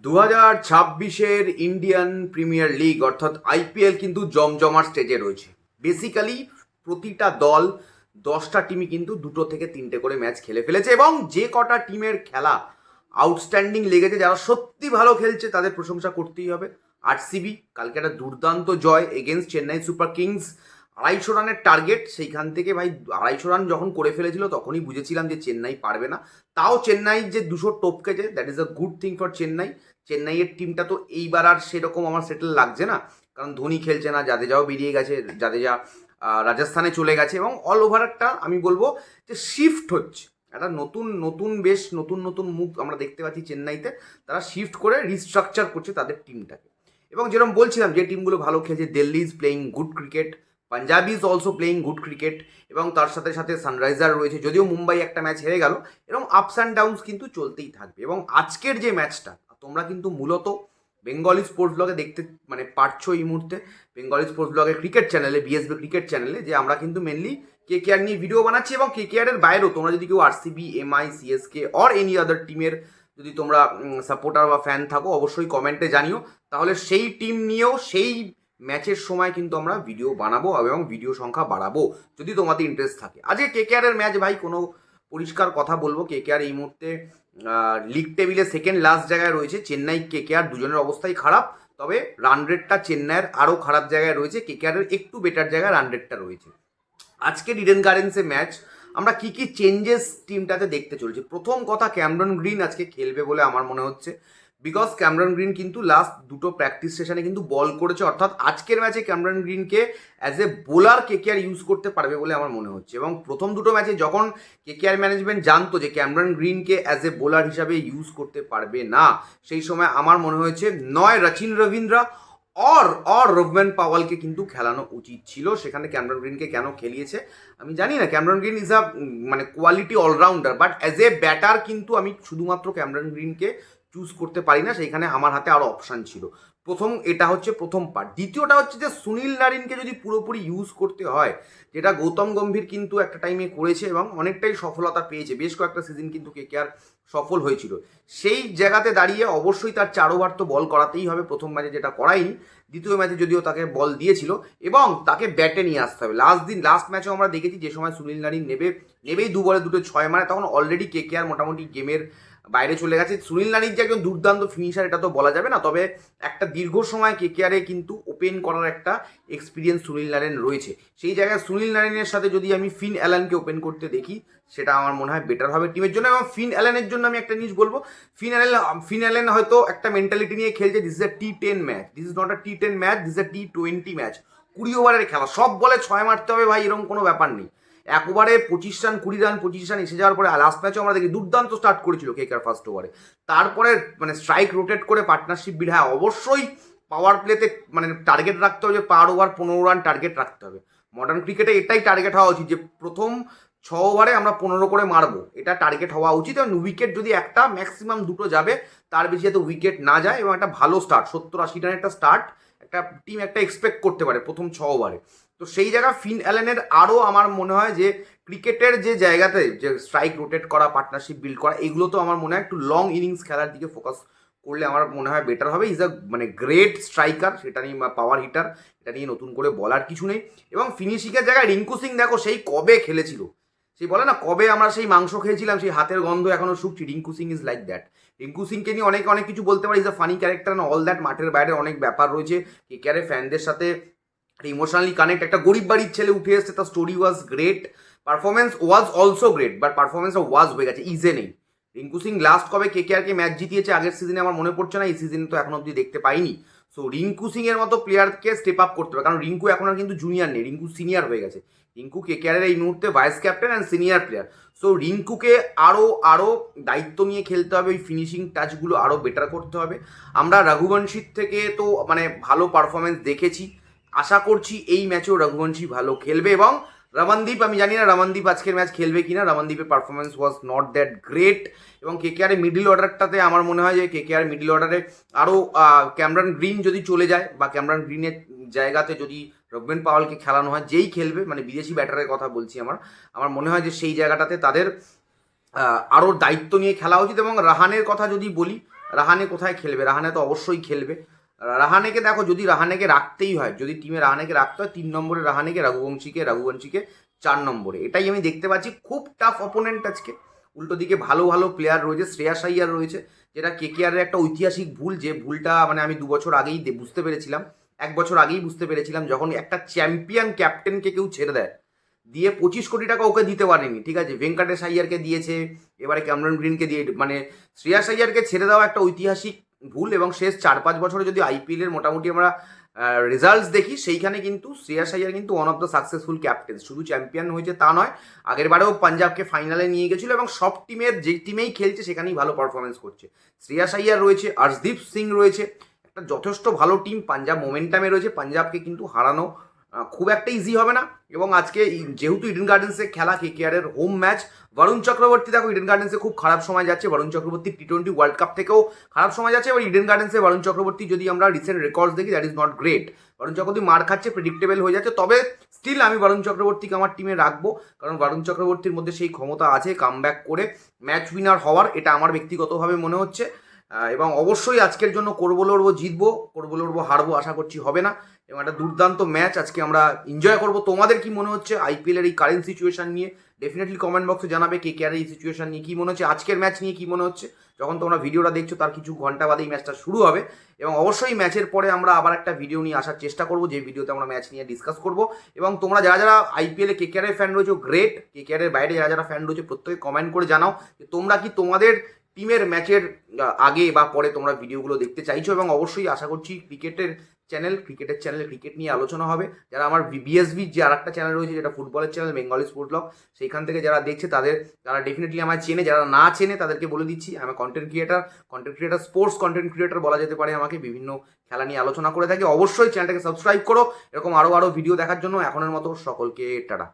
2026-এর Indian premier league অর্থাৎ IPL কিন্তু জমজমার স্টেজে রয়েছে। বেসিক্যালি প্রতিটা দল 10টা টিমই কিন্তু 2 থেকে 3টে করে ম্যাচ খেলে ফেলেছে এবং যে কটা টিমের খেলা আউটস্ট্যান্ডিং লেগেছে, যারা সত্যি ভালো খেলছে তাদের প্রশংসা করতেই হবে। আরসিবি কালকে একটা দুর্দান্ত জয় এগেনস্ট চেন্নাই সুপার কিংস, 250 রানের টার্গেট। সেইখান থেকে ভাই 250 রান যখন করে ফেলেছিল তখনই বুঝেছিলাম যে চেন্নাই পারবে না। তাও চেন্নাই যে 200 টপকেছে, that is a good thing for Chennai. চেন্নাইয়ের টিমটা তো এইবার আর সেরকম আমার সেটেল লাগছে না, কারণ ধোনি খেলছে না, জাদেজাও বেরিয়ে গেছে, জাদেজা রাজস্থানে চলে গেছে এবং অল ওভার একটা আমি বলবো যে শিফট হচ্ছে, একটা নতুন নতুন বেশ নতুন নতুন মুখ আমরা দেখতে পাচ্ছি চেন্নাইতে। তারা শিফট করে রিস্ট্রাকচার করছে তাদের টিমটাকে। এবং যেরকম বলছিলাম যে টিমগুলো ভালো খেলছে, Delhi is playing good cricket, Punjab is also playing good cricket এবং তার সাথে সাথে সানরাইজার রয়েছে। যদিও মুম্বাই একটা ম্যাচ হেরে গেল, এরকম আপস অ্যান্ড ডাউনস কিন্তু চলতেই থাকবে। এবং আজকের যে ম্যাচটা তোমরা কিন্তু মূলত বেঙ্গলি স্পোর্টস ব্লগে দেখতে পারছো এই মুহূর্তে, বেঙ্গলি স্পোর্টস ব্লগের ক্রিকেট চ্যানেলে, বিএসবি ক্রিকেট চ্যানেলে, যে আমরা কিন্তু মেনলি কেকেআর নিয়ে ভিডিও বানাচ্ছি। এবং কেকেআরের বাইরেও তোমরা যদি কেউ RCB, MI, CSK or any other টিমের যদি তোমরা সাপোর্টার বা ফ্যান থাকো অবশ্যই কমেন্টে জানিও, তাহলে সেই টিম নিয়েও সেই ম্যাচের সময় কিন্তু আমরা ভিডিও বানাবো এবং ভিডিও সংখ্যা বাড়াবো যদি তোমাদের ইন্টারেস্ট থাকে। আজকে কেকেআরের ম্যাচ ভাই কোনো পরিষ্কার কথা বলবো, কেকেআর এই মুহূর্তে লিগ টেবিলে সেকেন্ড লাস্ট জায়গায় রয়েছে। চেন্নাই কেকেআর দুজনের অবস্থাই খারাপ, তবে রান রেটটা চেন্নাইয়ের আরও খারাপ জায়গায় রয়েছে, কেকেআরের একটু বেটার জায়গায় রান রেটটা রয়েছে। আজকের ইডেন গার্ডেন্সে ম্যাচ আমরা কি কি চেঞ্জেস টিমটাতে দেখতে চলেছি। প্রথম কথা, ক্যামেরন গ্রিন আজকে খেলবে বলে আমার মনে হচ্ছে, বিকজ ক্যামেরন গ্রিন কিন্তু লাস্ট 2টো প্র্যাকটিস সেশনে কিন্তু বল করেছে, অর্থাৎ আজকের ম্যাচে ক্যামেরন গ্রিনকে as a bowler KKR use করতে পারবে বলে আমার মনে হচ্ছে। এবং প্রথম 2টো ম্যাচে যখন কেকেআর ম্যানেজমেন্ট জানতো যে ক্যামেরন গ্রিনকে অ্যাজ এ বোলার হিসাবে ইউজ করতে পারবে না, সেই সময় আমার মনে হয়েছে নয় রচিন রবীন্দ্রা অর রোভম্যান পাওয়ালকে কিন্তু খেলানো উচিত ছিল। সেখানে ক্যামেরন গ্রিনকে কেন খেলিয়েছে আমি জানি না। Cameron Green is a quality allrounder, but as a batter কিন্তু আমি শুধুমাত্র ক্যামেরন গ্রিনকে চুজ করতে পারি না, সেইখানে আমার হাতে আরও অপশান ছিল। এটা হচ্ছে প্রথম পার্ট। দ্বিতীয়টা হচ্ছে যে সুনীল নারিনকে যদি পুরোপুরি ইউজ করতে হয়, যেটা গৌতম গম্ভীর কিন্তু একটা টাইমে করেছে এবং অনেকটাই সফলতা পেয়েছে, বেশ কয়েকটা সিজন কিন্তু কেকেআর সফল হয়েছিল, সেই জায়গাতে দাঁড়িয়ে অবশ্যই তার 4 ওভার তো বল করাতেই হবে। প্রথম ম্যাচে যেটা করায়নি, দ্বিতীয় ম্যাচে যদিও তাকে বল দিয়েছিল এবং তাকে ব্যাটে নিয়ে আসতে হবে। লাস্ট ম্যাচেও আমরা দেখেছি যে সময় সুনীল নারিন নেবেই 2 বলে 2 6 মারে, তখন অলরেডি কেকেআর মোটামুটি গেমের বাইরে চলে গেছে। সুনীল নারিন যে একজন দুর্দান্ত ফিনিশার এটা তো বলা যাবে না, তবে একটা দীর্ঘ সময় কেকেআরে কিন্তু ওপেন করার একটা এক্সপিরিয়েন্স সুনীল নারিন রয়েছে। সেই জায়গায় সুনীল নারিনের সাথে যদি আমি ফিন অ্যালানকে ওপেন করতে দেখি, সেটা আমার মনে হয় বেটার হবে টিমের জন্য। এবং ফিন অ্যালানের জন্য আমি একটা জিনিস বলবো, ফিন অ্যালান হয়তো একটা মেন্টালিটি নিয়ে খেলছে, this is a T10 match, this is not a T10 match, this is a T20 match. 20 ওভারের খেলা, সব বলে 6 মারতে হবে ভাই, এরকম কোনো ব্যাপার নেই। 1 ওভারে 25 রান 20 রান 25 রান এসে যাওয়ার পরে লাস্ট ম্যাচও আমরা দেখি দুর্দান্ত স্টার্ট করেছিল কেকেআর ফার্স্ট ওভারে, তারপরে স্ট্রাইক রোটেট করে পার্টনারশিপ বিল। হ্যাঁ অবশ্যই পাওয়ার প্লেতে টার্গেট রাখতে হবে যে পার ওভার 15 রান টার্গেট রাখতে হবে। মডার্ন ক্রিকেটে এটাই টার্গেট হওয়া উচিত যে প্রথম 6 ওভারে আমরা 15 করে মারবো, এটা টার্গেট হওয়া উচিত। এবং উইকেট যদি একটা ম্যাক্সিমাম 2টো যাবে, তার বেশি যাতে উইকেট না যায় এবং একটা ভালো স্টার্ট 70-80 রানের একটা স্টার্ট একটা টিম একটা এক্সপেক্ট করতে পারে প্রথম 6 ওভারে। তো সেই জায়গায় ফিন অ্যালেনের আরও আমার মনে হয় যে ক্রিকেটের যে জায়গাতে যে স্ট্রাইক রোটেট করা, পার্টনারশিপ বিল্ড করা, এগুলো তো আমার মনে হয় একটু লং ইনিংস খেলার দিকে ফোকাস করলে আমার মনে হয় বেটার হবে। ইজ আ গ্রেট স্ট্রাইকার, সেটা নিয়ে পাওয়ার হিটার, এটা নিয়ে নতুন করে বলার কিছু নেই। এবং ফিনিশিংয়ের জায়গায় রিঙ্কু সিং দেখো সেই কবে খেলেছিল, সেই বলে না কবে আমরা সেই মাংস খেয়েছিলাম, সেই হাতের গন্ধ এখনো শুকছি। Rinku Singh is like that. Rinku সিংকে নিয়ে অনেক কিছু বলতে পারি, ইজ আ ফানি ক্যারেক্টার না অল দ্যাট। মাঠের বাইরে অনেক ব্যাপার রয়েছে, কেকেআর ফ্যানদের সাথে ইমোশনালি কানেক্ট। একটা গরিব বাড়ির ছেলে উঠে এসছে, তার story was great, performance was also great, but পারফরমেন্সটা ওয়াজ হয়ে গেছে, ইজে নেই। রিঙ্কু সিং লাস্ট কবে কেকেআরকে ম্যাচ জিতিয়েছে আগের সিজনে আমার মনে পড়ছে না, এই সিজনে তো এখনো অব্দি দেখতে পাইনি। সো রিঙ্কু সিং এর মতো প্লেয়ারকে স্টেপ আপ করতে হবে, কারণ রিঙ্কু এখন আর কিন্তু জুনিয়র নেই, রিঙ্কু সিনিয়র হয়ে গেছে। রিঙ্কু কেকেআরের এই মুহূর্তে vice captain and senior player. So রিঙ্কুকে আরও দায়িত্ব নিয়ে খেলতে হবে, ওই ফিনিশিং টাচগুলো আরও বেটার করতে হবে। আমরা রঘুবংশীর থেকে তো ভালো পারফরমেন্স দেখেছি, আশা করছি এই ম্যাচেও রঘুবংশী ভালো খেলবে। এবং রমনদীপ, আমি জানি না রমনদীপ আজকের ম্যাচ খেলবে কিনা, রমনদীপের performance was not that great. এবং কেকেআরের মিডল অর্ডারটাতে আমার মনে হয় যে কেকেআর মিডল অর্ডারে আরও ক্যামেরন গ্রিন যদি চলে যায়, বা ক্যামেরন গ্রিনের জায়গাতে যদি রোভম্যান পাওয়ালকে খেলানো হয়, যেই খেলবে বিদেশি ব্যাটারের কথা বলছি, আমার মনে হয় যে সেই জায়গাটাতে তাদের আরও দায়িত্ব নিয়ে খেলা উচিত। এবং রাহানের কথা যদি বলি, রাহানে কোথায় খেলবে? রাহানে তো অবশ্যই খেলবে। রাহানেকে দেখো, যদি রাহানেকে রাখতেই হয়, যদি টিমে রাহানেকে রাখতে হয়, 3 নম্বরে রাহানেকে, রঘুবংশীকে 4 নম্বরে, এটাই আমি দেখতে পাচ্ছি। খুব টাফ অপোনেন্ট আজকে। উল্টো দিকে ভালো ভালো প্লেয়ার রয়েছে, শ্রেয়াস আইয়ার রয়েছে, যেটা কেকেআরের একটা ঐতিহাসিক ভুল, যে ভুলটা মানে আমি 2 বছর আগেই বুঝতে পেরেছিলাম, 1 বছর আগেই বুঝতে পেরেছিলাম, যখন একটা চ্যাম্পিয়ন ক্যাপ্টেনকে কেউ ছেড়ে দেয়, দিয়ে 25 কোটি টাকা ওকে দিতে পারেনি, ঠিক আছে, ভেঙ্কটেশ আইয়ারকে দিয়েছে, এবারে ক্যামেরন গ্রিনকে দিয়ে, মানে শ্রেয়াস আইয়ারকে ছেড়ে দেওয়া একটা ঐতিহাসিক ভুল। এবং শেষ 4-5 বছরে যদি আইপিএলের মোটামুটি আমরা রেজাল্টস দেখি, সেইখানে কিন্তু শ্রেয়াস আইয়ার কিন্তু one of the successful captain. শুধু চ্যাম্পিয়ন হয়েছে তা নয়, আগের বারেও পাঞ্জাবকে ফাইনালে নিয়ে গেছিল, এবং সব টিমের যে টিমেই খেলছে সেখানেই ভালো পারফরমেন্স করছে। শ্রেয়াস আইয়ার রয়েছে, অর্শদীপ সিং রয়েছে, একটা যথেষ্ট ভালো টিম। পাঞ্জাব মোমেন্টামে রয়েছে, পাঞ্জাবকে কিন্তু হারানো খুব একটা ইজি হবে না। এবং আজকে যেহেতু ইডেন গার্ডেন্সে খেলা, কেকেআরের হোম ম্যাচ, বরুণ চক্রবর্তী দেখো ইডেন গার্ডেন্সে খুব খারাপ সময় যাচ্ছে। Varun Chakraborty T20 world cup থেকেও খারাপ সময় যাচ্ছে। এবার ইডেন গার্ডেন্সে বরুণ চক্রবর্তী যদি আমরা রিসেন্ট রেকর্ডস দেখি, that is not great. Varun Chakravarthy মার খাচ্ছে, প্রেডিক্টেবল হয়ে যাচ্ছে। তবে স্টিল আমি বরুণ চক্রবর্তীকে আমার টিমে রাখবো, কারণ বরুণ চক্রবর্তীর মধ্যে সেই ক্ষমতা আছে কামব্যাক করে ম্যাচ উইনার হওয়ার, এটা আমার ব্যক্তিগতভাবে মনে হচ্ছে। এবং অবশ্যই আজকের জন্য করবো লড়বো জিতবো, করবো লড়বো হারবো আশা করছি হবে না। এবং একটা দুর্দান্ত ম্যাচ আজকে আমরা এনজয় করবো। তোমাদের কি মনে হচ্ছে আইপিএলের এই কারেন্ট সিচুয়েশন নিয়ে? ডেফিনেটলি কমেন্ট বক্সে জানাবে কেকেআরের এই সিচুয়েশন নিয়ে কী মনে হচ্ছে, আজকের ম্যাচ নিয়ে কী মনে হচ্ছে। যখন তোমরা ভিডিওটা দেখছো তার কিছু ঘন্টা বাদে এই ম্যাচটা শুরু হবে, এবং অবশ্যই ম্যাচের পরে আমরা আবার একটা ভিডিও নিয়ে আসার চেষ্টা করবো, যে ভিডিওতে আমরা ম্যাচ নিয়ে ডিসকাস করবো। এবং তোমরা যারা যারা আইপিএলে কেকেআরের ফ্যান রয়েছে, গ্রেট। কেকেআরের বাইরে যারা যারা ফ্যান রয়েছে প্রত্যেকে কমেন্ট করে জানাও যে তোমরা কি তোমাদের টিমের ম্যাচের আগে বা পরে তোমরা ভিডিওগুলো দেখতে চাইছো। এবং অবশ্যই আশা করছি ক্রিকেটের চ্যানেলে ক্রিকেট নিয়ে আলোচনা হবে। যারা আমার বিএসবি যে আরেকটা চ্যানেল রয়েছে, যেটা ফুটবলের চ্যানেল, বেঙ্গলি স্পোর্ট ব্লগ, সেইখান থেকে যারা দেখছে যারা ডেফিনেটলি আমায় চেনে, যারা না চেনে তাদেরকে বলে দিচ্ছি, আমি content creator, sports content creator বলা যেতে পারে আমাকে। বিভিন্ন খেলা নিয়ে আলোচনা করে থাকি। অবশ্যই চ্যানেলটাকে সাবস্ক্রাইব করো এরকম আরও ভিডিও দেখার জন্য। এখনের মতো সকলকে টাটা।